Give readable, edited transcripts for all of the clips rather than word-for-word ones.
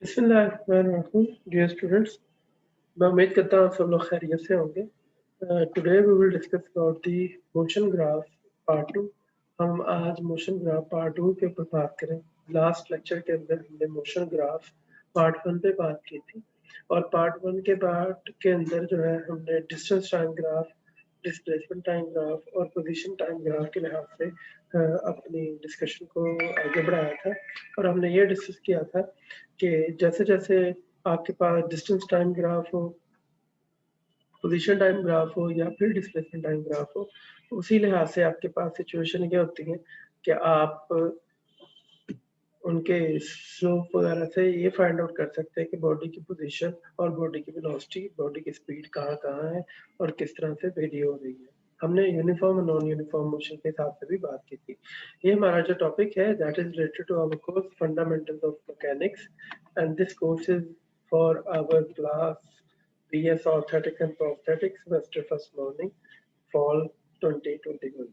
Dear students, मैं उम्मीद करता हूँ आप सब लोग खैरियत से होंगे। Today we will discuss about the motion graph part 2। हम आज मोशन ग्राफ पार्ट 2 के ऊपर बात करें। लास्ट लेक्चर के अंदर हमने मोशन ग्राफ पार्ट 1 पे बात की थी और पार्ट 1 के पार्ट के अंदर जो है हमने distance time graph, displacement time graph और पोजीशन टाइम ग्राफ के लिहाज से अपनी डिस्कशन को आगे बढ़ाया था और हमने ये डिस्कस किया था कि जैसे जैसे आपके पास डिस्टेंस टाइम ग्राफ हो, पोजीशन टाइम ग्राफ हो या फिर डिस्प्लेसमेंट टाइम ग्राफ हो, उसी लिहाज से आपके पास सिचुएशन ये होती है कि आप उनके स्लोप वगैरह से ये फाइंड आउट कर सकते हैं कि बॉडी की पोजीशन और बॉडी की वेलोसिटी, बॉडी की स्पीड कहाँ कहाँ है और किस तरह से वेरी हो रही है। हमने यूनिफॉर्म और नॉन यूनिफॉर्म मोशन के हिसाब से भी बात की थी। ये हमारा जो टॉपिक है that is related to our course fundamentals of mechanics and this course is for our class BS Orthotics and Prosthetics semester first morning fall 2021.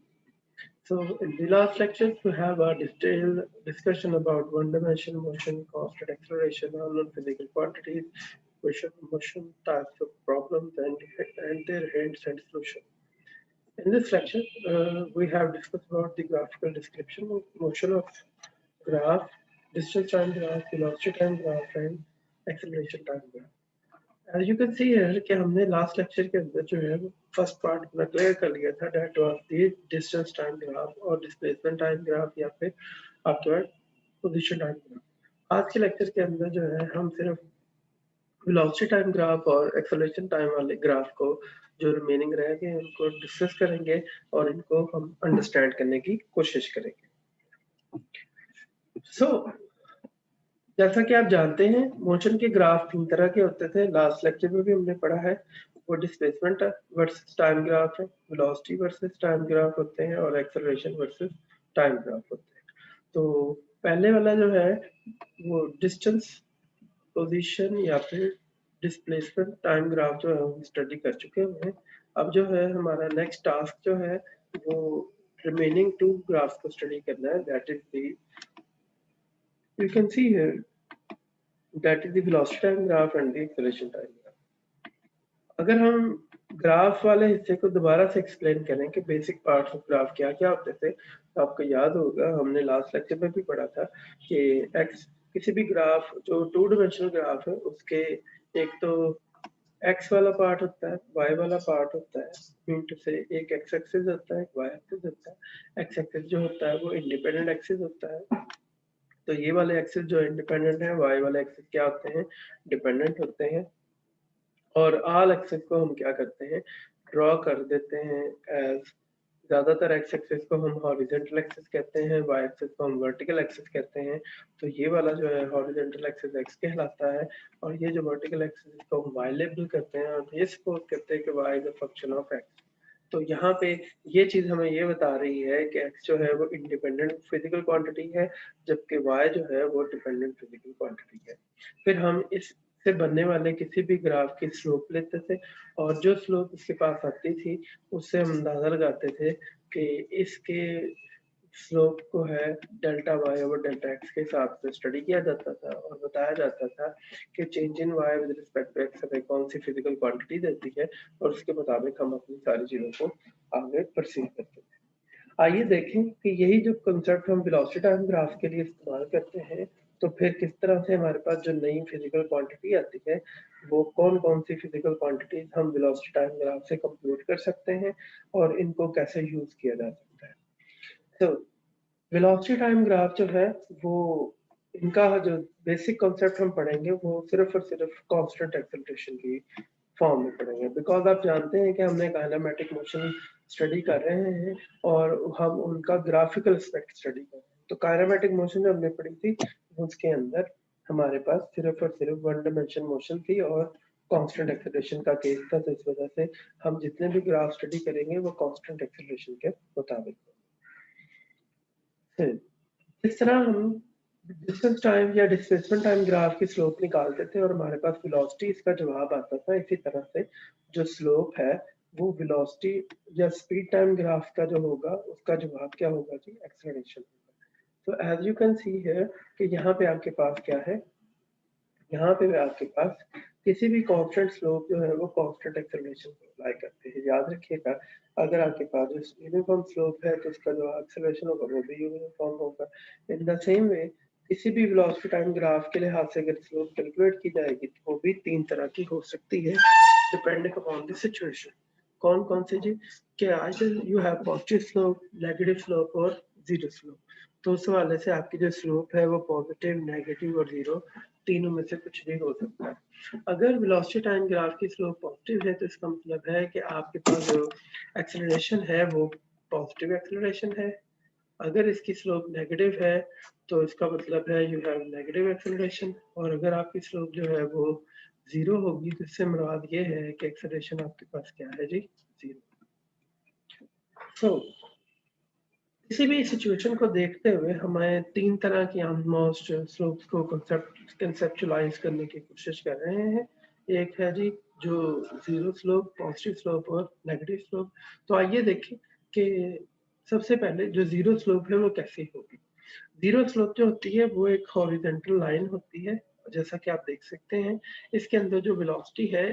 So in the last lecture, we have a detailed discussion about one-dimensional motion, constant acceleration, unknown physical quantities, equation of motion, types of problems, and their hints and solutions. In this lecture, we have discussed about the graphical description of motion of graph, distance time graph, velocity time graph, and acceleration time graph. As you can see here कि हमने last lecture के अंदर जो है first part अपना clear कर लिया था, that was the distance time graph और डिस्प्लेसमेंट टाइम ग्राफ या फिर आपके पास पोजीशन टाइम ग्राफ। आज के लेक्चर के अंदर जो है हम सिर्फ वेलोसिटी टाइम ग्राफ और एक्सेलरेशन टाइम वाले ग्राफ को जो रिमेनिंग रह गए उनको डिस्कस करेंगे और इनको हम अंडरस्टैंड करने की कोशिश करेंगे। सो जैसा कि आप जानते हैं मोशन के ग्राफ तीन तरह के होते थे, लास्ट लेक्चर में भी हमने पढ़ा है। वो डिस्प्लेसमेंट वर्सेस टाइम ग्राफ है, वेलोसिटी वर्सेस टाइम ग्राफ होते हैं और एक्सेलरेशन वर्सेस टाइम ग्राफ होते हैं। तो पहले वाला जो है वो डिस्टेंस, पोजीशन या फिर डिस्प्लेसमेंट टाइम ग्राफ जो है हम स्टडी कर चुके हैं। अब जो है हमारा नेक्स्ट टास्क जो है वो रिमेनिंग टू ग्राफ्स को स्टडी करना है, that is the you can see here that is the velocity time graph and the acceleration time graph. अगर हम ग्राफ वाले हिस्से को दोबारा से एक्सप्लेन करें कि बेसिक पार्ट्स ऑफ ग्राफ क्या क्या होते थे, तो आपको याद होगा हमने लास्ट लेक्चर में भी पढ़ा था कि एक्स किसी भी ग्राफ जो टू डायमेंशनल ग्राफ है उसके एक तो एक्स वाला पार्ट होता है, वाई वाला पार्ट होता है, मीन से एक एक्स एक्सिस होता है, एक वाई एक्सिस होता है। एक्स एक्सिस जो होता है वो इंडिपेंडेंट एक्सिस होता है, तो ये वाले एक्सिस जो इंडिपेंडेंट है, वाई वाले एक्सिस क्या होते हैं, डिपेंडेंट होते हैं। और आल एक्सिस को हम क्या करते हैं, ड्रॉ कर देते हैं एज, ज्यादातर एक्स एक्सिस को हम हॉरिजॉन्टल एक्सिस कहते हैं, वाई एक्सिस को हम वर्टिकल एक्सिस कहते हैं। तो ये वाला जो है हॉरिजॉन्टल एक्सिस एक्स कहलाता है और ये जो वर्टिकल एक्सिस को हम वाई लेबल करते हैं और ये सपोज करते हैं कि y is a function of x. तो यहाँ पे ये चीज हमें ये बता रही है कि x जो है वो इंडिपेंडेंट फिजिकल क्वांटिटी है, जबकि y जो है वो डिपेंडेंट फिजिकल क्वांटिटी है। फिर हम इससे बनने वाले किसी भी ग्राफ की स्लोप लेते थे और जो स्लोप इसके पास आती थी उससे हम अंदाजा लगाते थे कि इसके स्लोप को है delta y over delta x के हिसाब से स्टडी किया जाता था और बताया जाता था कि change in y with respect to x हमें कौन सी फिजिकल क्वांटिटी देती है और उसके मुताबिक हम अपनी सारी चीजों को आगे परसीव करते थे। आइए देखें कि यही जो कंसेप्ट हम वेलोसिटी टाइम ग्राफ के लिए इस्तेमाल करते हैं, तो फिर किस तरह से हमारे पास जो नई फिजिकल क्वांटिटी आती है वो कौन कौन सी फिजिकल क्वांटिटीज हम वेलोसिटी टाइम ग्राफ से कंप्यूट कर सकते हैं और इनको कैसे यूज किया जा सकता है। तो वेलोसिटी टाइम ग्राफ जो है वो इनका जो बेसिक कॉन्सेप्ट हम पढ़ेंगे वो सिर्फ और सिर्फ कांस्टेंट एक्सेलरेशन की फॉर्म में पढ़ेंगे, बिकॉज आप जानते हैं कि हमने काइनेमेटिक मोशन स्टडी कर रहे हैं और हम उनका ग्राफिकल एस्पेक्ट स्टडी कर रहे हैं। तो काइनेमेटिक मोशन जो हमने पढ़ी थी उसके अंदर हमारे पास सिर्फ और सिर्फ वन डायमेंशन मोशन थी और कांस्टेंट एक्सेलरेशन का केस था, तो इस वजह से हम जितने भी ग्राफ स्टडी करेंगे वो कांस्टेंट एक्सेलरेशन के मुताबिक। इस तरह हम डिस्टेंस टाइम या डिस्प्लेसमेंट टाइम ग्राफ की स्लोप निकालते थे और हमारे पास वेलोसिटी इसका जवाब आता था। इसी तरह से जो स्लोप है वो वेलोसिटी या स्पीड टाइम ग्राफ का जो होगा उसका जवाब क्या होगा जी, एक्सेलरेशन होगा। तो as you can see here कि यहाँ पे आपके पास क्या है, यहाँ पे आपके पास किसी भी कांस्टेंट स्लोप जो है वो कांस्टेंट एक्सेलरेशन को अप्लाई करते हैं। याद रखिएगा, अगर आपके पास जो यूनिफॉर्म स्लोप है तो उसका जो एक्सेलरेशन होगा वो भी यूनिफॉर्म होगा। इन द सेम वे किसी भी वेलोसिटी टाइम ग्राफ के लिहाज से अगर स्लोप कैलकुलेट की जाएगी तो वो भी 3 तरह की हो सकती है डिपेंडिंग अपॉन द सिचुएशन। कौन कौन से जी? कि either you have positive slope, negative slope और जीरो स्लोप। तो उस हवाले से आपकी जो स्लोप है वो पॉजिटिव, नेगेटिव और जीरो तीनों में से कुछ भी हो सकता है। अगर वेलोसिटी टाइम ग्राफ की स्लोप पॉजिटिव है तो इसका मतलब है कि आपके पास जो एक्सेलरेशन है वो पॉजिटिव एक्सेलरेशन है। अगर इसकी स्लोप नेगेटिव है तो इसका मतलब है यू हैव नेगेटिव एक्सेलरेशन। और अगर आपकी स्लोप जो है वो जीरो होगी तो इससे मुराद ये है कि एक्सेलरेशन आपके पास क्या है जी? जीरो। तो किसी भी सिचुएशन को देखते हुए हमें 3 तरह की ऑलमोस्ट स्लोप्स को कंसेप्चुलाइज करने की कोशिश कर रहे हैं। एक है जी जो जीरो स्लोप, पॉजिटिव स्लोप और नेगेटिव स्लोप। तो आइए देखें कि सबसे पहले जो जीरो स्लोप है वो कैसी होगी। जीरो स्लोप जो होती है वो एक हॉरिजॉन्टल लाइन होती है, जैसा कि आप देख सकते हैं। इसके अंदर जो वेलोसिटी है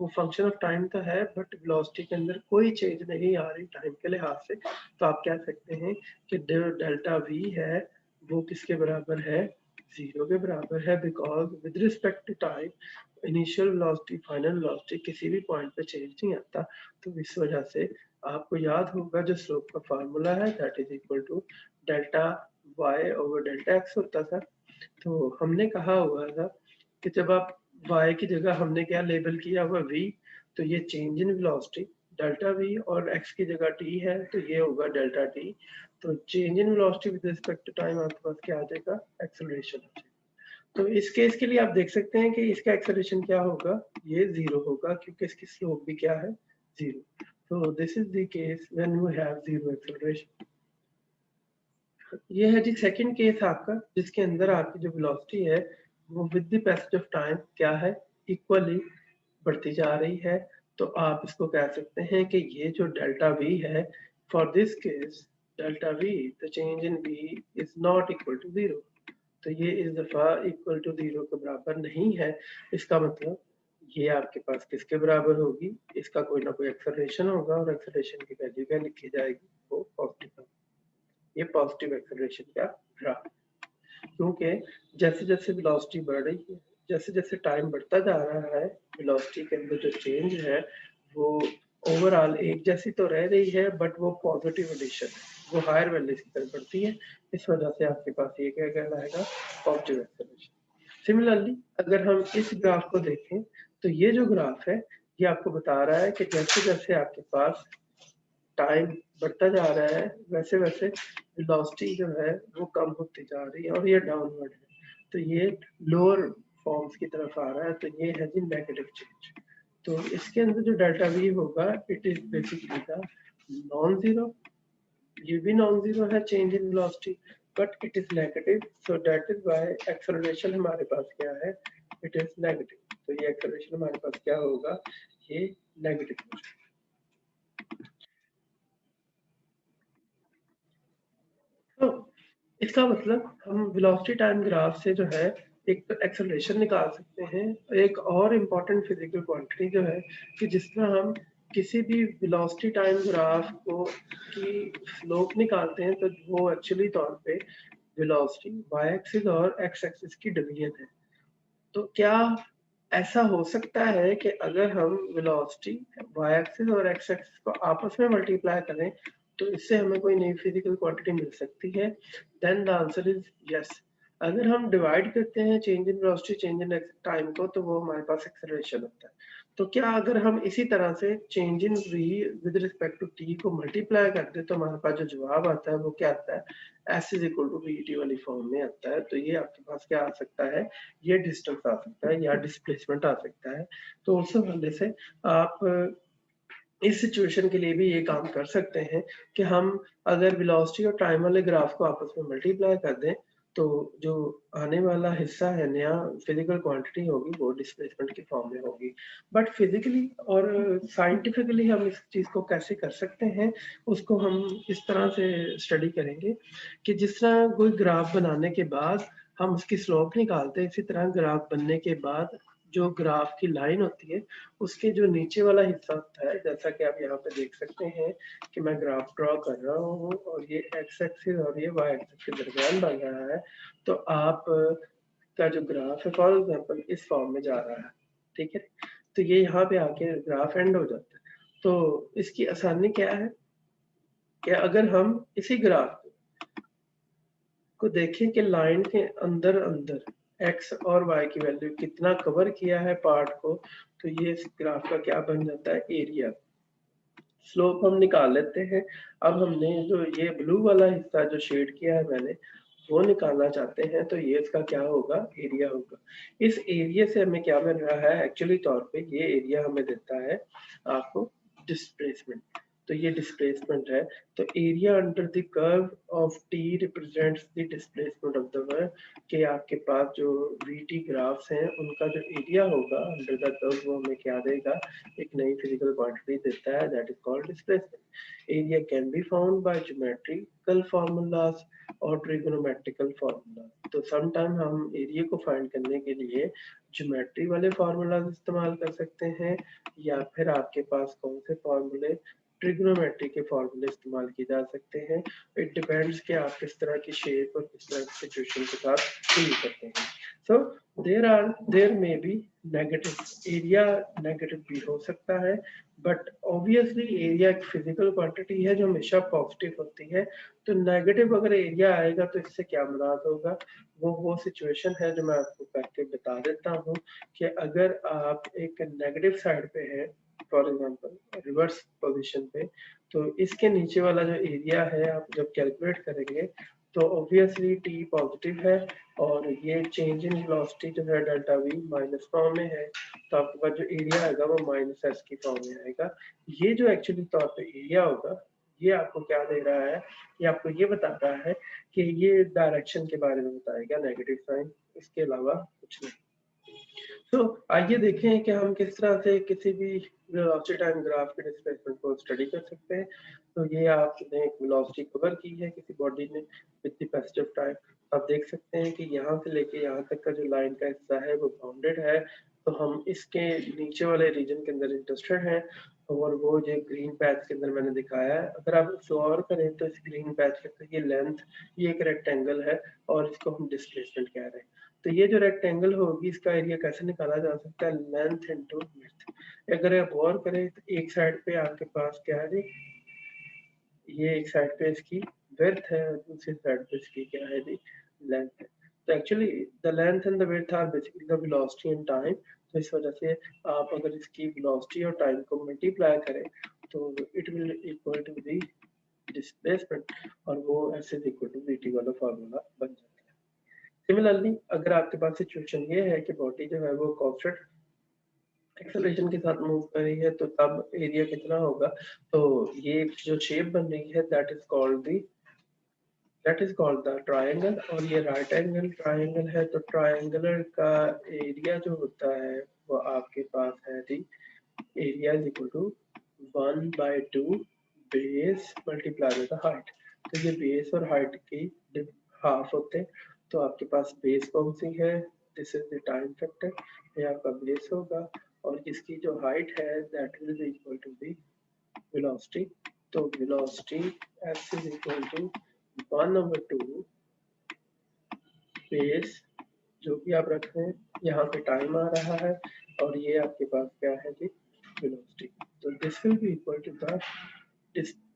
वो फंक्शन ऑफ टाइम तो है बट वेलोसिटी के अंदर कोई चेंज नहीं आ रही टाइम के लिहाज से। तो आप कह सकते हैं कि डेल्टा वी है वो किसके बराबर है? जीरो के बराबर है, because with respect to time initial velocity final velocity किसी भी पॉइंट पे चेंज नहीं आता। तो इस वजह से आपको याद होगा जो स्लोप का फार्मूला है that is equal to delta y over delta x होता था। तो हमने कहा हुआ था कि जब आप y की जगह हमने क्या लेबल किया हुआ v, तो ये change in velocity delta v और x की जगह t है तो ये होगा डेल्टा t। तो change in velocity with respect to time आपके पास क्या आ जाएगा? एक्सेलरेशन आ जाएगा। तो इस केस के लिए आप देख सकते हैं कि इसका एक्सेलरेशन क्या होगा? ये जीरो होगा क्योंकि इसकी स्लोप भी क्या है? जीरो। तो this is the case when you have zero acceleration. ये है जी सेकंड केस आपका, जिसके अंदर आपकी जो वेलोसिटी है वो with the passage of time क्या है? इक्वली बढ़ती जा रही है। तो आप इसको कह सकते हैं कि ये जो डेल्टा वी है, for this case delta v the change in v is not equal to zero. तो ये इस दफा इक्वल टू जीरो के बराबर नहीं है। इसका मतलब ये आपके पास किसके बराबर होगी? इसका कोई ना कोई एक्सेलरेशन होगा और एक्सेलरेशन की वैल्यू क्या लिखी जाएगी? वो पॉजिटिव। ये पॉजिटिव एक्सेलरेशन का ग्राफ। क्योंकि जैसे जैसे वेलोसिटी बढ़ रही है, जैसे जैसे टाइम बढ़ता जा रहा है, वेलोसिटी के अंदर जो चेंज है वो ओवरऑल एक जैसी तो रह रही है बट वो पॉजिटिव एडिशन है, वो हायर वैल्यूज की तरफ बढ़ती है। इस वजह से आपके पास ये क्या कहलाएगा? Positive acceleration. सिमिलरली अगर हम इस ग्राफ को देखें तो ये जो ग्राफ है ये आपको बता रहा है कि जैसे जैसे आपके पास टाइम बढ़ता जा रहा है वैसे वैसे वेलोसिटी जो है वो कम होती जा रही है और ये डाउनवर्ड है। तो ये लोअर फॉर्म्स की तरफ आ रहा है। तो ये है जी नेगेटिव चेंज। तो इसके अंदर जो डेल्टा वी होगा it is basically the non zero. ये भी नॉन जीरो है change in velocity but it is negative. So that is why acceleration हमारे पास क्या है? It is negative. तो ये एक्सेलरेशन हमारे पास क्या होगा? ये नेगेटिव होगा। तो इसका मतलब हम वेलोसिटी टाइम ग्राफ से जो है एक तो एक्सेलरेशन निकाल सकते हैं। एक और इम्पॉर्टेंट फिजिकल क्वांटिटी जो है कि जिस तरह हम किसी भी वेलोसिटी टाइम ग्राफ को की स्लोप निकालते हैं तो वो एक्चुअली तौर पे वेलोसिटी y एक्सिस और x एक्सिस की डिवीजन है। तो क्या ऐसा हो सकता है कि अगर हम वेलोसिटी y एक्सिस और x एक्सिस को आपस में मल्टीप्लाई करें तो इससे हमें कोई नई फिजिकल क्वांटिटी मिल सकती है? Then the answer is yes. अगर हम डिवाइड करते हैं change in velocity change in time को तो वो हमारे पास एक्सेलरेशन होता है। तो क्या अगर हम इसी तरह से change in v with respect to t को मल्टीप्लाई करते हैं तो हमारे पास जो जवाब आता है वो क्या आता है? s is equal to vt वाली फॉर्म में आता है। तो ये आपके पास क्या आ सकता है? ये डिस्टेंस आ सकता है या डिस्प्लेसमेंट आ सकता है। तो उस हवाले से आप इस सिचुएशन के लिए भी ये काम कर सकते हैं कि हम अगर वेलोसिटी और टाइम वाले ग्राफ को आपस में मल्टीप्लाई कर दें तो जो आने वाला हिस्सा है नया फिजिकल क्वांटिटी होगी वो डिस्प्लेसमेंट की फॉर्म में होगी। बट फिजिकली और साइंटिफिकली हम इस चीज को कैसे कर सकते हैं उसको हम इस तरह से स्टडी करेंगे कि जिस तरह कोई ग्राफ बनाने के बाद हम उसकी स्लोप निकालते हैं। इसी तरह ग्राफ बनने के बाद जो ग्राफ की लाइन होती है उसके जो नीचे वाला हिस्सा होता है, जैसा कि आप यहाँ पे देख सकते हैं कि मैं ग्राफ ड्रॉ कर रहा हूँ और ये एक्स एक्सिस और ये वाई एक्सिस के दरमियान बन रहा है। तो आप का जो ग्राफ है फॉर एग्जांपल इस फॉर्म में जा रहा है, ठीक है। तो ये यहाँ पे आके ग्राफ एंड हो जाता है। तो इसकी आसानी क्या है कि अगर हम इसी ग्राफ को देखें कि लाइन के अंदर अंदर एक्स और वाई की वैल्यू कितना कवर किया है पार्ट को, तो ये इस ग्राफ का क्या बन जाता है, एरिया। स्लोप हम निकाल लेते हैं। अब हमने जो ये ब्लू वाला हिस्सा जो शेड किया है मैंने, वो निकालना चाहते हैं, तो ये इसका क्या होगा, एरिया होगा। इस एरिया से हमें क्या मिल रहा है, एक्चुअली तौर पे ये एरिया हमें देता है आपको डिस्प्लेसमेंट। तो ये डिस्प्लेसमेंट है। तो area under the curve of T represents the displacement of the work, कि आपके पास जो वीटी ग्राफ्स हैं उनका जो एरिया होगा अंडर द कर्व वो हमें क्या देगा, एक नई फिजिकल क्वांटिटी देता है, that is called displacement. Area can be found by geometrical formulas और ट्रिग्नोमेट्रिकल फार्मूला। तो सम टाइम हम एरिया को फाइंड करने के लिए ज्योमेट्री वाले फार्मूलाज इस्तेमाल कर सकते हैं, या फिर आपके पास कौन से फार्मूले, ट्रिग्नोमेट्री के फार्मूले इस्तेमाल किए जा सकते हैं। इट डिपेंड्स कि आप किस तरह की शेप और किस तरह की सिचुएशन के साथ डील करते हैं। So there may be negative area, negative भी हो सकता है, बट ऑब्वियसली एरिया एक फिजिकल क्वांटिटी है जो हमेशा पॉजिटिव होती है। तो नेगेटिव अगर एरिया आएगा तो इससे क्या मुराद होगा, वो सिचुएशन है जो मैं आपको करके बता देता हूँ कि अगर आप एक नेगेटिव साइड पे है, फॉर एग्जांपल रिवर्स पोजीशन पे, तो इसके नीचे वाला जो एरिया है आप जब कैलकुलेट करेंगे तो ऑब्वियसली टी पॉजिटिव है और ये चेंज इन वेलोसिटी जो है डेल्टा वी माइनस फॉर्म में है, तो आपके पास जो एरिया आएगा वो माइनस एस की फॉर्म में आएगा। ये जो एक्चुअली तौर पे एरिया होगा ये आपको क्या दे रहा है, ये आपको ये बता रहा है कि ये डायरेक्शन के बारे में बताएगा, नेगेटिव साइन, इसके अलावा कुछ नहीं। तो आइए देखें कि हम किस तरह से किसी भी वेलोसिटी टाइम ग्राफ के डिस्प्लेसमेंट को स्टडी कर सकते हैं। तो ये आपने एक वेलोसिटी कवर की है किसी बॉडी ने with the passage of time. आप देख सकते हैं कि यहाँ से लेके यहाँ तक का जो लाइन का हिस्सा है वो बाउंडेड है। तो हम इसके नीचे वाले रीजन के अंदर इंटरेस्टेड हैं, और वो जो ग्रीन पैच के अंदर मैंने दिखाया है, अगर आप इसको और करें तो इस ग्रीन पैच के अंदर ये लेंथ, ये एक रेक्टेंगल है और इसको हम डिस्प्लेसमेंट कह रहे हैं। तो ये जो रेक्टेंगल होगी इसका एरिया कैसे निकाला जा सकता है, लेंथ इनटू विड्थ। अगर आप गौर करें तो एक साइड पे आपके पास क्या है जी, ये एक साइड पे इसकी विड्थ है और दूसरी साइड पे इसकी क्या है जी, लेंथ है। तो actually the length and the width are basically the velocity and time. तो इस वजह से आप अगर इसकी वेलोसिटी और टाइम को मल्टीप्लाई करें तो it will equal to the displacement, और वो ऐसे इक्वल टू वीटी वाला फार्मूला बन जाता है। सिमिलरली अगर आपके पास सिचुएशन ये है कि बॉडी जो है वो कांस्टेंट एक्सेलरेशन के साथ मूव कर रही है, तो तब एरिया कितना होगा, तो ये जो शेप बन रही है that is called the triangle, और ये राइट एंगल ट्रायंगल है। तो ट्रायंगुलर का एरिया जो होता है वो आपके पास है जी, area is equal to 1/2 base multiply with the height. तो ये बेस और हाइट की हाफ होते हैं। तो आपके पास बेस कौन सी है, this is the time factor, ये आपका बेस होगा, और इसकी जो हाइट है that will be equal to the velocity. तो velocity s is equal to 1/2 base, जो भी आप रख रहे हैं, यहाँ पे टाइम आ रहा है और ये आपके पास क्या है जी, वेलोसिटी। तो this will be equal to the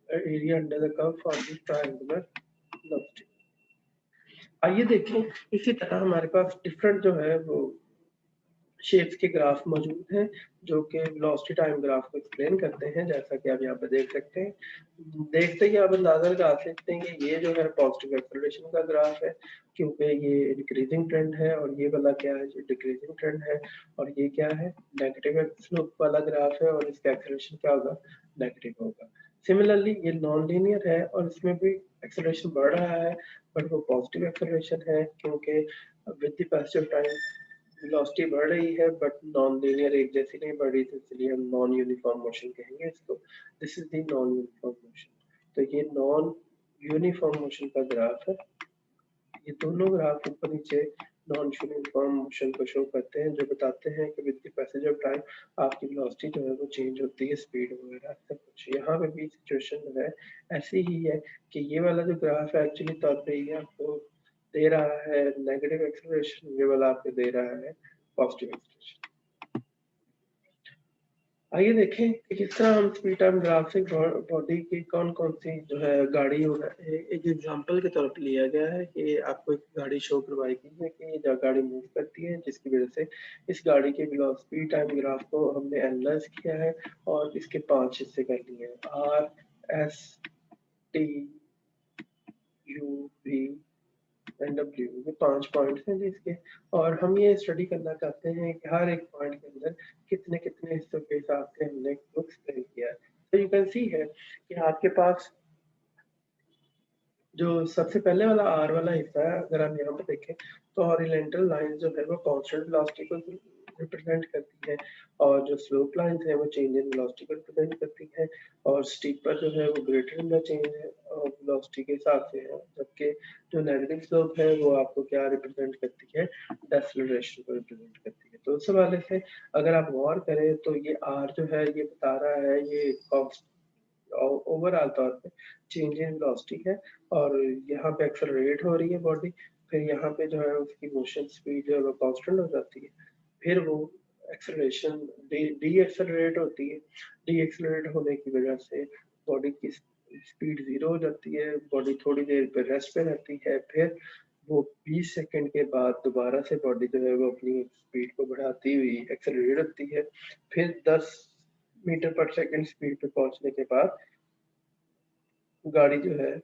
area under the curve for the triangular velocity. आइए देखें इसी तरह हमारे पास डिफरेंट जो है वो शेप्स के ग्राफ मौजूद हैं जो कि वेलोसिटी टाइम ग्राफ को एक्सप्लेन करते हैं, जैसा कि आप यहाँ पे देख सकते हैं। देखते ही आप अंदाजा लगा सकते हैं कि ये जो है पॉजिटिव एक्सेलरेशन का ग्राफ है, क्योंकि ये डिक्रीजिंग ट्रेंड है, और ये वाला क्या है, जो डिक्रीजिंग ट्रेंड है, और ये क्या है, नेगेटिव स्लोप वाला ग्राफ है, और इसका एक्सेलरेशन क्या होगा, नेगेटिव होगा। सिमिलरली ये नॉन लीनियर है और इसमें भी एक्सेलरेशन बढ़ रहा है, बट वो पॉजिटिव एक्सेलरेशन है, क्योंकि with the passage of time velocity बढ़ रही है बट नॉन लीनियर, एक जैसी नहीं बढ़ रही, तो इसलिए हम नॉन यूनिफॉर्म मोशन कहेंगे इसको। This is the non uniform motion. तो ये नॉन यूनिफॉर्म मोशन का ग्राफ है। ये दोनों ग्राफ ऊपर नीचे नॉन यूनिफॉर्म मोशन को शो करते हैं, जो बताते हैं कि with the passage of time आपकी वेलोसिटी जो है वो चेंज होती है, स्पीड वगैरह सब कुछ। यहाँ पे भी सिचुएशन जो है ऐसी ही है कि ये वाला जो ग्राफ है एक्चुअली तौर पे ये आपको दे रहा है नेगेटिव एक्सेलरेशन, ये वाला आपको दे रहा है पॉजिटिव एक्सेलरेशन। आइए देखें कि किस तरह हम स्पीड टाइम ग्राफ से बॉडी की कौन कौन सी जो है गाड़ी होगा। एक एग्जांपल के तौर पे लिया गया है कि आपको एक गाड़ी शो करवाई गई है कि ये गाड़ी मूव करती है, जिसकी वजह से इस गाड़ी के स्पीड टाइम ग्राफ को हमने एनालाइज किया है और इसके 5 हिस्से कर लिए हैं, R, S, T, U, V and W. ये 5 पॉइंट्स हैं जिसके, और हम ये स्टडी करना चाहते हैं कि हर एक पॉइंट के अंदर कितने कितने हिस्सों के हिसाब से हमने एक्सप्लेन किया है। तो यू कैन सी है कि आपके पास जो सबसे पहले वाला आर वाला हिस्सा है, अगर हम यहाँ पे देखें तो हॉरिजॉन्टल लाइन जो है वो कांस्टेंट वेलोसिटी को रिप्रेजेंट करती है, और जो स्लोप लाइन है वो चेंज इन वेलोसिटी को रिप्रेजेंट करती है, और स्टीपर जो है वो greater in the change velocity के हिसाब से है, जबकि जो नेगेटिव स्लोप है वो आपको क्या रिप्रेजेंट करती है, डेसेलरेशन को रिप्रेजेंट करती है। तो उस हवाले से अगर आप गौर करें तो ये आर जो है ये बता रहा है ये ओवरऑल तौर पे चेंज इन वेलोसिटी है, और यहाँ पे एक्सेलरेट हो रही है बॉडी, फिर यहाँ पे जो है उसकी मोशन स्पीड जो है वो कांस्टेंट हो जाती है, फिर वो एक्सेलरेशन डी एक्सेलरेट होती है, डी एक्सेलरेट होने की वजह से बॉडी की स्पीड 0 हो जाती है, बॉडी थोड़ी देर पे रेस्ट पे रहती है, फिर वो 20 सेकंड के बाद दोबारा से बॉडी जो है वो अपनी स्पीड को बढ़ाती हुई एक्सेलरेट होती है, फिर 10 मीटर पर सेकंड स्पीड पे पहुंचने के बाद गाड़ी जो है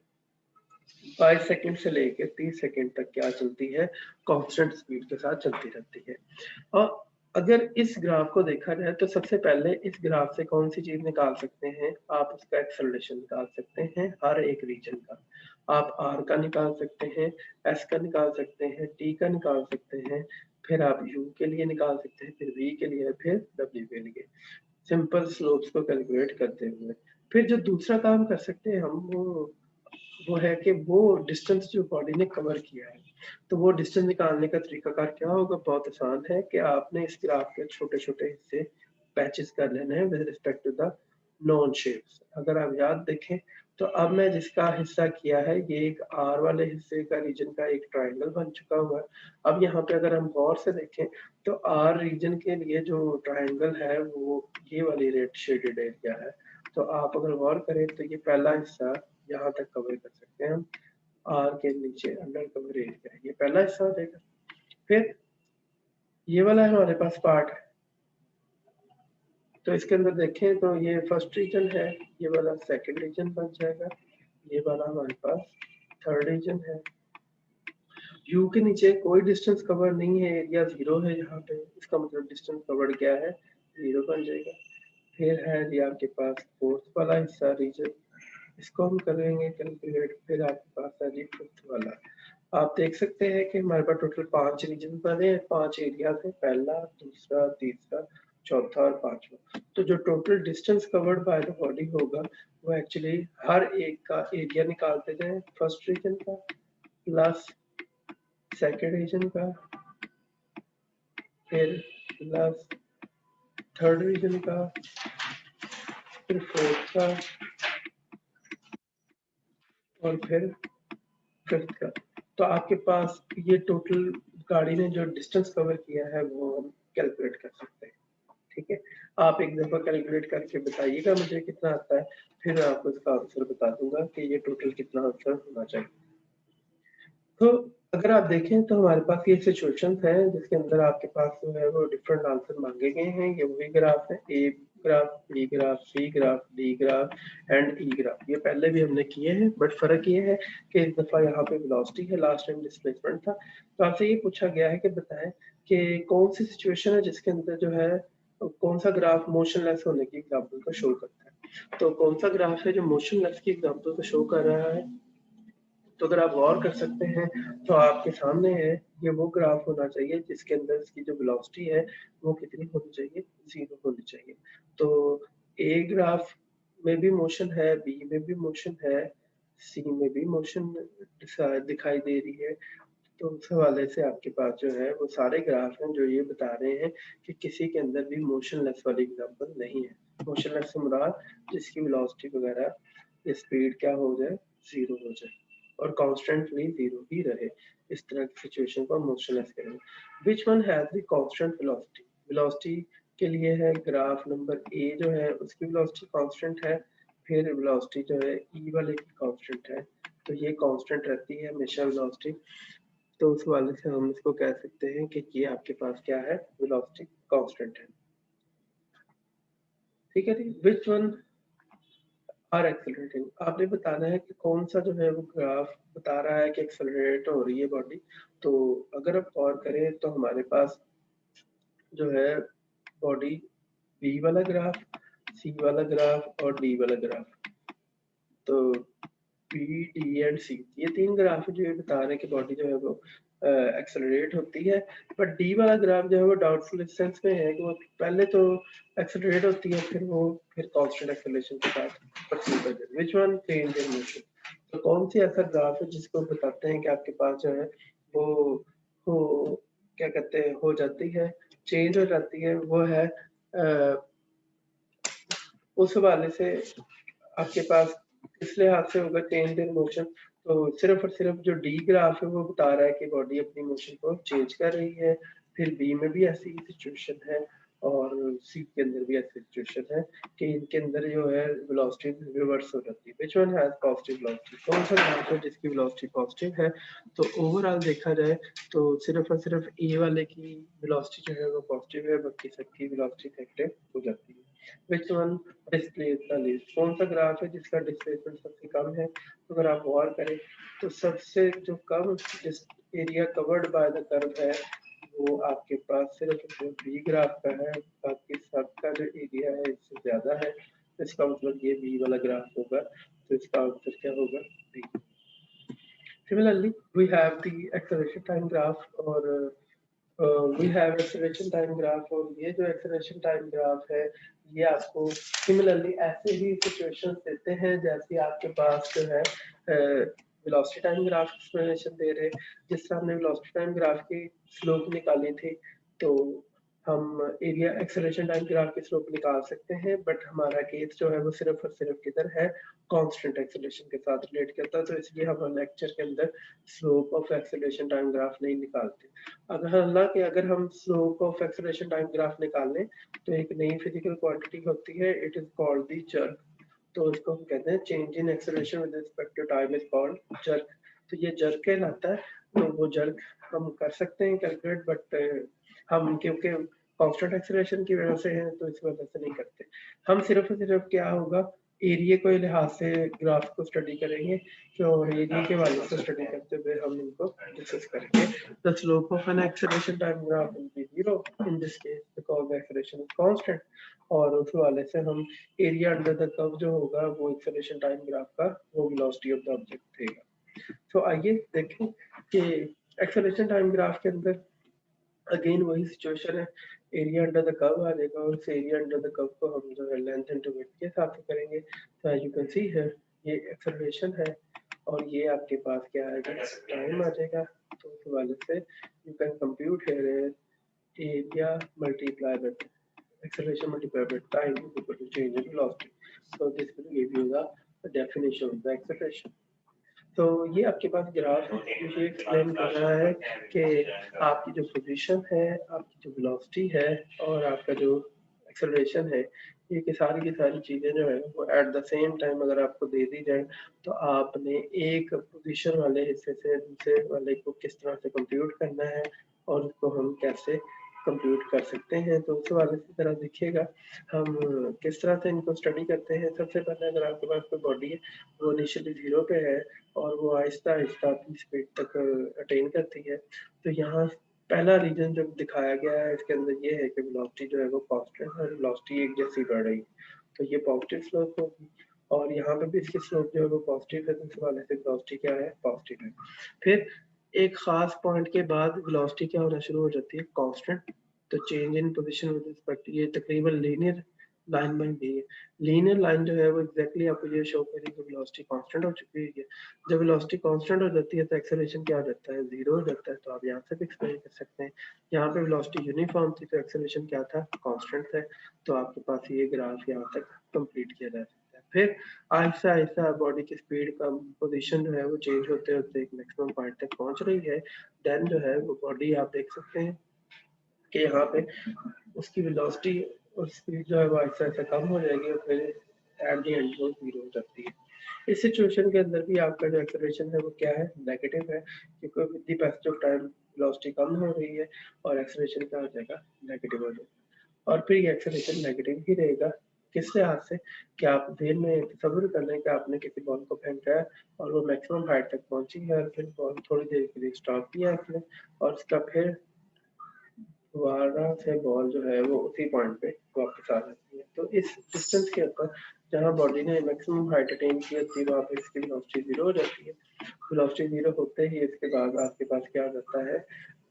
22 सेकंड से लेकर 30 सेकंड तक क्या चलती है, कांस्टेंट स्पीड के साथ चलती रहती है। और अगर इस ग्राफ को देखा जाए तो सबसे पहले इस ग्राफ से कौन सी चीज निकाल सकते हैं, आप उसका एक्सेलरेशन निकाल सकते हैं हर एक रीजन का। आप आर का निकाल सकते हैं, एस का निकाल सकते हैं, टी का निकाल सकते हैं, फिर आप यू के लिए निकाल सकते हैं, फिर वी के लिए, फिर डब्ल्यू के लिए, सिंपल स्लोप्स को कैलकुलेट करते हुए। फिर जो दूसरा काम कर सकते हैं हम वो है कि वो डिस्टेंस जो बॉडी ने कवर किया है, तो वो डिस्टेंस निकालने का तरीकाकार क्या होगा, बहुत आसान है कि आपने इस ग्राफ के छोटे छोटे हिस्से पैचेस कर लेने हैं with respect to the known shapes. अगर आप याद देखें तो अब मैं जिसका हिस्सा किया है ये एक आर वाले हिस्से का रीजन का एक ट्राइंगल बन चुका हुआ है। अब यहाँ पे अगर हम गौर से देखें तो आर रीजन के लिए जो ट्राइंगल है वो ये वाली रेड शेडेड एरिया है। तो आप अगर गौर करें तो ये पहला हिस्सा यहाँ तक कवर कर सकते हैं हम, आर के नीचे अंडर कवर एरिया, ये पहला हिस्सा हो जाएगा। फिर ये वाला हमारे पास पार्ट है, तो इसके अंदर देखें तो ये फर्स्ट रीजन है, ये वाला सेकंड रीजन बन जाएगा, ये वाला हमारे पास थर्ड रीजन है। यू के नीचे कोई डिस्टेंस कवर नहीं है, एरिया 0 है यहाँ पे, इसका मतलब डिस्टेंस कवर क्या है, 0 बन जाएगा। फिर है ये आपके पास फोर्थ वाला हिस्सा रीजन, इसको हम करेंगे कैलकुलेट, फिर आपके पास है जी फिफ्थ वाला। आप देख सकते हैं कि हमारे पास टोटल 5 रीजन बने हैं, 5 एरिया थे, पहला, दूसरा, तीसरा, चौथा और पांचवा। तो जो total distance covered by the body होगा वो एक्चुअली हर एक का एरिया निकालते जाए, फर्स्ट रीजन का प्लस सेकेंड रीजन का, फिर प्लस थर्ड रीजन का, फिर फोर्थ का, और फिर फिफ्थ का। तो आपके पास ये टोटल गाड़ी ने जो डिस्टेंस कवर किया है वो हम कैलकुलेट कर सकते हैं। ठीक है, आप एक दफा कैलकुलेट करके बताइएगा मुझे कितना आता है, फिर मैं आपको इसका आंसर बता दूंगा कि ये टोटल कितना आंसर होना चाहिए। तो अगर आप देखें तो हमारे पास ये सिचुएशन है जिसके अंदर आपके पास जो है वो डिफरेंट आंसर मांगे गए हैं। ये वही ग्राफ है, A graph, B graph, C graph, D graph and E graph. ये पहले भी हमने किए हैं, बट फर्क ये है कि इस दफा यहाँ पे वेलोसिटी है, लास्ट टाइम डिस्प्लेसमेंट था। तो आपसे ये पूछा गया है कि बताएं कि कौन सी सिचुएशन है जिसके अंदर जो है कौन सा ग्राफ मोशनलेस होने की एग्जाम्पल को शो करता है। तो कौन सा ग्राफ है जो मोशनलेस की एग्जाम्पल को शो कर रहा है, तो अगर आप गौर कर सकते हैं तो आपके सामने है, ये वो ग्राफ होना चाहिए जिसके अंदर इसकी जो वेलोसिटी है वो कितनी होनी चाहिए, 0 होनी चाहिए। तो ए ग्राफ में भी मोशन है, बी में भी मोशन है, सी में भी मोशन दिखाई दे रही है, तो उस हवाले से आपके पास जो है वो सारे ग्राफ हैं जो ये बता रहे हैं कि किसी के अंदर भी मोशनलेस वाली एग्जांपल नहीं है। मोशनलेस से मुराद जिसकी वेलोसिटी वगैरह या स्पीड क्या हो जाए, जीरो हो जाए और कॉन्स्टेंटली जीरो ही रहे। इस तरह की सिचुएशन को हम मोशनलेस करेंगे। Which one has the constant velocity? Velocity के लिए है ग्राफ नंबर ए जो है उसकी वेलोसिटी कांस्टेंट है, फिर वेलोसिटी जो है ई वाले की कांस्टेंट है, तो ये कांस्टेंट रहती है हमेशा वेलोसिटी। तो उस हवाले से हम इसको कह सकते हैं कि ये आपके पास क्या है, वेलोसिटी कांस्टेंट है। ठीक है जी। Which one are accelerating? आपने बताना है कि कौन सा जो है वो ग्राफ बता रहा है कि एक्सेलरेट हो रही है बॉडी। तो अगर आप गौर करें तो हमारे पास जो है बॉडी बी वाला ग्राफ, सी वाला ग्राफ और डी वाला ग्राफ, तो पी डी एंड सी ये तीन ग्राफ जो ये बता रहे हैं कि बॉडी जो है वो एक्सेलरेट होती है। बट डी वाला ग्राफ जो है वो डाउटफुल इस सेंस में है कि वो पहले तो एक्सेलरेट होती है फिर कांस्टेंट एक्सेलरेशन के साथ प्रोसीड करती है। Which one change in motion? तो कौन सी ऐसा ग्राफ है जिसको बताते हैं कि आपके पास जो है वो हो क्या कहते हैं हो जाती है, चेंज हो जाती है, वो है उस हवाले से आपके पास किस लिहाज से होगा चेंज इन मोशन। तो सिर्फ और सिर्फ जो डी ग्राफ है वो बता रहा है कि बॉडी अपनी मोशन को चेंज कर रही है, फिर बी में भी ऐसी सिचुएशन है और सी के अंदर भी ऐसी सिचुएशन है कि इनके अंदर जो है वेलोसिटी रिवर्स हो जाती है। Which one has positive velocity? कौन सा ग्राफ है जिसकी वेलोसिटी पॉजिटिव है? तो ओवरऑल देखा जाए तो सिर्फ और सिर्फ ए वाले की वेलोसिटी जो है वो पॉजिटिव है, बाकी सबकी वेलोसिटी नेगेटिव हो जाती है। Which one displays the least? कौन सा ग्राफ है जिसका डिस्प्लेसमेंट सबसे कम है? तो अगर आप गौर करें तो सबसे जो कम जिस area covered by the curve है वो आपके पास सिर्फ बी ग्राफ का है, बाकी सबका जो एरिया है इससे ज्यादा है। तो इसका मतलब ये बी वाला ग्राफ होगा, तो इसका आंसर क्या होगा? B. Similarly, we have the acceleration time graph और we have acceleration time graph और ये जो acceleration time graph है ये आपको similarly ऐसे ही situations देते हैं जैसे आपके पास जो है velocity time graph explanation दे रहे हैं। जिस तरह हमने velocity time graph की slope निकाली थी तो हम एरिया एक्सेलरेशन टाइम ग्राफ की स्लोप निकाल सकते हैं, बट हमारा केस जो है वो सिर्फ और सिर्फ किधर है, कांस्टेंट एक्सेलरेशन के साथ रिलेट करता है। तो इसलिए हम लेक्चर के अंदर slope of acceleration time graph नहीं निकालते। अगर हालांकि अगर हम slope of acceleration time graph निकाल लें तो एक नई फिजिकल क्वांटिटी होती है, it is called the jerk. तो इसको हम कहते हैं change in acceleration with respect to time is called jerk. तो ये जर्क कहलाता है। तो वो जर्क हम कर सकते हैं कैलकुलेट, बट हम क्योंकि कांस्टेंट एक्सेलरेशन की वजह से है तो इस वजह से नहीं करते। हम सिर्फ और सिर्फ क्या होगा, एरिया को लिहाज से ग्राफ को स्टडी करेंगे तो एरिया के वाले से स्टडी करते हुए हम इनको डिस्कस करेंगे। The slope of an acceleration time graph will be zero in this case because acceleration is constant. और उस वाले से हम एरिया अंडर द कर्व जो होगा वो एक्सेलरेशन टाइम ग्राफ का वो वेलोसिटी ऑफ द ऑब्जेक्ट देगा। तो आइए देखें कि एक्सेलरेशन टाइम ग्राफ के अंदर अगेन वही सिचुएशन है, एरिया अंडर द कर्व आ जाएगा और उस एरिया अंडर द कर्व को हम जो है लेंथ इनटू विड्थ के हिसाब से करेंगे। तो एज यू कैन सी है ये एक्सेलरेशन है और ये आपके पास क्या आएगा, टाइम आ जाएगा। तो उस हवाले से you can compute here area multiply with acceleration multiplied by time is equal to change in velocity. So this will give you the definition of the acceleration. तो ये आपके पास ग्राफ मुझे एक्सप्लेन कर रहा है कि आपकी जो पोजीशन है, आपकी जो वेलोसिटी है और आपका जो एक्सेलरेशन है, ये की सारी चीज़ें जो है वो एट द सेम टाइम अगर आपको दे दी जाए तो आपने एक पोजीशन वाले हिस्से से दूसरे वाले को किस तरह से कंप्यूट करना है और उसको हम कैसे कंप्यूट कर सकते हैं। तो उस वाले से ज़रा देखिएगा हम किस तरह से इनको स्टडी करते हैं। सबसे पहले अगर आपके पास कोई बॉडी है वो इनिशियली जीरो पे है और वो आहिस्ता आहिस्ता अपनी स्पीड तक अटेन करती है। तो यहाँ पहला रीजन जो दिखाया गया है इसके अंदर ये है कि वेलोसिटी जो है वो कांस्टेंट है और वेलोसिटी एक जैसी बढ़ रही है, तो ये पॉजिटिव स्लोप होगी और यहाँ पे भी इसकी स्लोप जो है वो पॉजिटिव है, तो इस वाले से वेलोसिटी क्या है, पॉजिटिव है। फिर एक खास पॉइंट के बाद वेलोसिटी क्या होना शुरू हो जाती है, कांस्टेंट। तो change in position with respect ये तकरीबन लीनियर लाइन बाई दी है। लीनियर लाइन जो है वो एग्जैक्टली आपको ये शो करेगी कि वेलोसिटी कांस्टेंट हो चुकी है। जब वेलोसिटी कांस्टेंट हो जाती है तो एक्सेलरेशन क्या हो जाता है, जीरो हो जाता है। तो आप यहाँ से भी एक्सप्लेन कर सकते हैं। यहाँ पे वेलोसिटी यूनिफॉर्म थी तो एक्सेलरेशन क्या था, कांस्टेंट था। तो आपके पास ये ग्राफ यहाँ तक कंप्लीट किया जा सकता है। फिर आहिस्ता आहिस्ता बॉडी की स्पीड का पोजीशन जो है वो चेंज होते होते एक मैक्सिमम पॉइंट तक पहुंच रही है। देन जो है वो बॉडी आप देख सकते हैं कि यहाँ पे उसकी वेलोसिटी और स्पीड जो है वो ऐसा ऐसा कम हो जाएगी और फिर एट द एंड वो जीरो हो जाती है। इस सिचुएशन के अंदर भी आपका जो एक्सेलरेशन है वो क्या है, नेगेटिव है, क्योंकि with the passage of time velocity कम हो रही है और एक्सेलरेशन क्या हो जाएगा, नेगेटिव हो जाएगा। और फिर ये एक्सेलरेशन नेगेटिव ही रहेगा। किस लिहाज से कि आप देर में तसव्वुर कर लें कि आपने किसी बॉल को फेंका है और वो मैक्सिमम हाइट तक पहुंची है और फिर बॉल थोड़ी देर के लिए स्टॉप किया आपने और उसका फिर दोबारा से बॉल जो है वो उसी पॉइंट पे वापस आ जाती है। तो इस डिस्टेंस के ऊपर जहाँ बॉडी ने मैक्सिमम हाइट अटेन की होती है वहाँ पे इसकी वेलोसिटी जीरो हो जाती है। वेलोसिटी जीरो होते ही इसके बाद आपके पास क्या हो जाता है,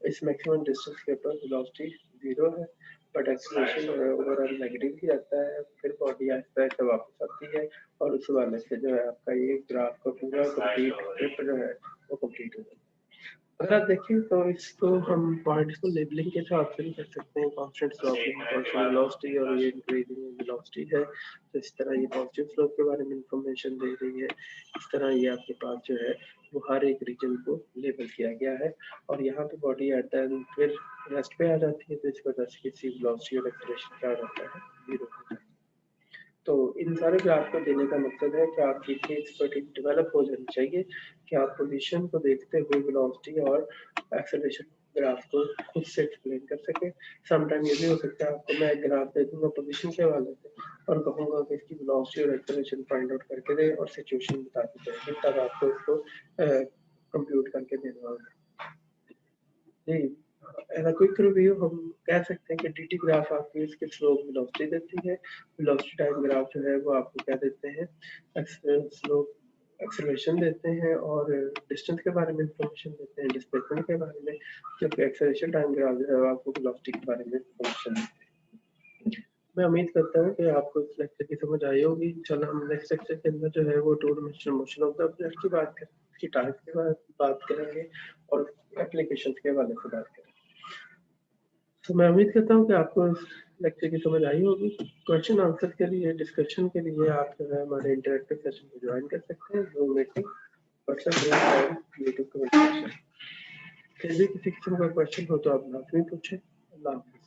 इस मैक्सिमम डिस्टेंस के ऊपर वेलोसिटी जीरो है बट एक्सेलरेशन जो है ओवरऑल नेगेटिव ही रहता है। फिर बॉडी आहिस्ता आहिस्ता वापस आती है और उस वाले से जो है आपका ये ग्राफ का पूरा कंप्लीट ट्रिप जो है वो कंप्लीट हो जाता है। अगर आप देखें तो इसको हम पॉइंट्स को लेबलिंग के हिसाब से भी कर सकते हैं, कांस्टेंट स्लोपिंग कांस्टेंट वेलोसिटी और ये इंक्रीजिंग वेलोसिटी है। तो इस तरह ये पॉजिटिव स्लोप के बारे में इंफॉर्मेशन दे रही है। इस तरह ये आपके पास जो है वो हर एक रीजन को लेबल किया गया है और यहाँ पे बॉडी एट द एंड फिर रेस्ट पे आ जाती है। तो इस वजह से किसी वेलोसिटी और एक्सेलरेशन क्या हो जाता है, जीरो हो जाता है। तो इन सारे ग्राफ को देने का मतलब है कि आपकी एक्सपर्टीज डेवलप हो जानी चाहिए कि आप पोजीशन को देखते हुए वेलोसिटी और एक्सेलरेशन ग्राफ को खुद से एक्सप्लेन कर सके। समटाइम ये भी हो सकता है आपको मैं एक ग्राफ दे दूंगा पोजीशन के हवाले से और कहूंगा कि इसकी वेलोसिटी और एक्सेलरेशन फाइंड आउट करके दे और सिचुएशन बता दी जाएगी, तब आपको इसको कंप्यूट करके देना होगा। जी, एज अ क्विक रिव्यू हम कह सकते हैं कि टीटी ग्राफ आपकी इसके स्लोप वेलोसिटी देती है। वेलोसिटी टाइम ग्राफ जो है वो आपको क्या देते हैं, स्लोप एक्सेलरेशन देते हैं और डिस्टेंस के बारे में इंफॉर्मेशन देते हैं, डिस्प्लेसमेंट के बारे में, जबकि एक्सेलरेशन टाइम ग्राफ जो है आपको वेलोसिटी के बारे में इंफॉर्मेशन देते हैं। मैं उम्मीद करता हूँ कि आपको इस लेक्चर की समझ आई होगी। इंशाल्लाह हम नेक्स्ट लेक्चर के अंदर जो है वो two dimensional motion of the object की बात करें, उसकी टाइप के बारे में बात करेंगे और एप्लीकेशन के हवाले से बात करेंगे। तो मैं उम्मीद करता हूँ कि आपको इस लेक्चर की समझ आई होगी। क्वेश्चन आंसर के लिए, डिस्कशन के लिए आप जो है हमारे इंटरेक्टिव सेशन में ज्वाइन कर सकते हैं, जूम मीटिंग, व्हाट्सएप ग्रुप और यूट्यूब कमेंट सेशन। फिर भी किसी किस्म का क्वेश्चन हो तो आप लाजमी पूछें। अल्लाह हाफ़िज़।